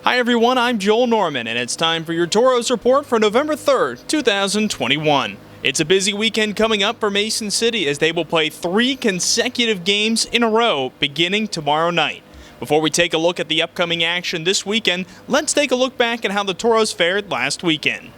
Hi everyone, I'm Joel Norman, and it's time for your Toros Report for November 3rd, 2021. It's a busy weekend coming up for Mason City as they will play 3 consecutive games in a row beginning tomorrow night. Before we take a look at the upcoming action this weekend, let's take a look back at how the Toros fared last weekend.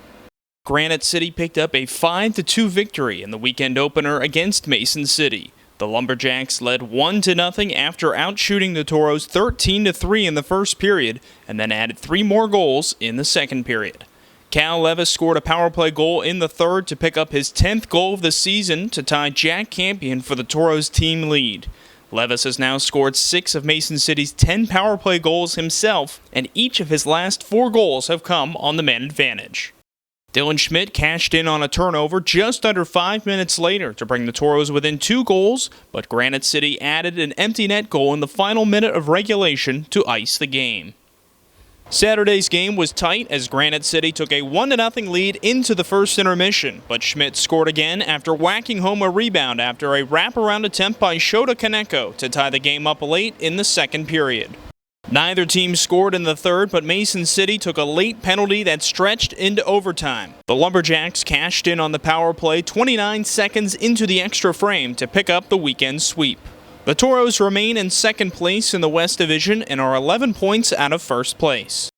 Granite City picked up a 5-2 victory in the weekend opener against Mason City. The Lumberjacks led 1-0 after outshooting the Toros 13-3 in the first period, and then added 3 more goals in the second period. Cal Levis scored a power play goal in the third to pick up his 10th goal of the season to tie Jack Campion for the Toros team lead. Levis has now scored 6 of Mason City's 10 power play goals himself, and each of his last 4 goals have come on the man advantage. Dylan Schmidt cashed in on a turnover just under 5 minutes later to bring the Toros within 2 goals, but Granite City added an empty net goal in the final minute of regulation to ice the game. Saturday's game was tight as Granite City took a 1-0 lead into the first intermission, but Schmidt scored again after whacking home a rebound after a wraparound attempt by Shota Kaneko to tie the game up late in the second period. Neither team scored in the third, but Mason City took a late penalty that stretched into overtime. The Lumberjacks cashed in on the power play 29 seconds into the extra frame to pick up the weekend sweep. The Toros remain in second place in the West Division and are 11 points out of first place.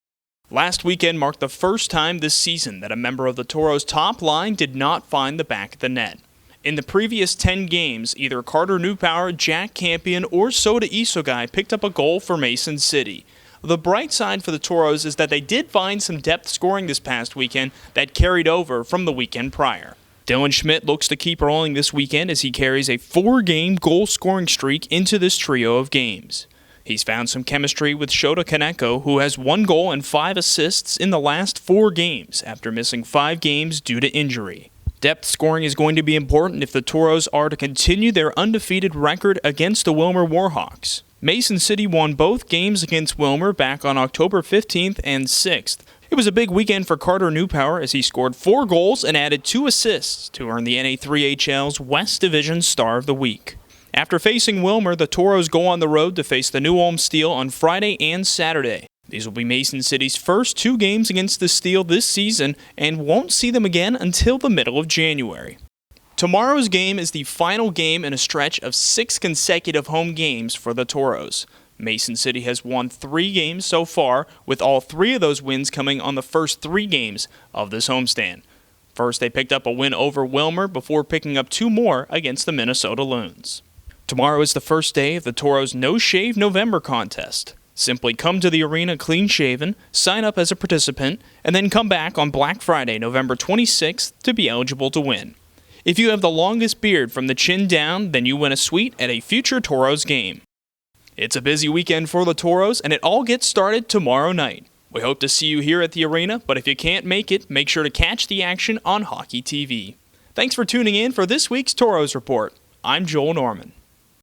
Last weekend marked the first time this season that a member of the Toros' top line did not find the back of the net. In the previous 10 games, either Carter Newpower, Jack Campion, or Sota Isogai picked up a goal for Mason City. The bright side for the Toros is that they did find some depth scoring this past weekend that carried over from the weekend prior. Dylan Schmidt looks to keep rolling this weekend as he carries a 4-game goal-scoring streak into this trio of games. He's found some chemistry with Shota Kaneko, who has 1 goal and 5 assists in the last 4 games after missing 5 games due to injury. Depth scoring is going to be important if the Toros are to continue their undefeated record against the Willmar Warhawks. Mason City won both games against Willmar back on October 15th and 6th. It was a big weekend for Carter Newpower as he scored 4 goals and added 2 assists to earn the NA3HL's West Division Star of the Week. After facing Willmar, the Toros go on the road to face the New Ulm Steel on Friday and Saturday. These will be Mason City's first 2 games against the Steel this season and won't see them again until the middle of January. Tomorrow's game is the final game in a stretch of 6 consecutive home games for the Toros. Mason City has won 3 games so far, with all 3 of those wins coming on the first 3 games of this homestand. First, they picked up a win over Willmar before picking up 2 more against the Minnesota Loons. Tomorrow is the first day of the Toros' No Shave November contest. Simply come to the arena clean-shaven, sign up as a participant, and then come back on Black Friday, November 26th to be eligible to win. If you have the longest beard from the chin down, then you win a suite at a future Toros game. It's a busy weekend for the Toros, and it all gets started tomorrow night. We hope to see you here at the arena, but if you can't make it, make sure to catch the action on Hockey TV. Thanks for tuning in for this week's Toros Report. I'm Joel Norman.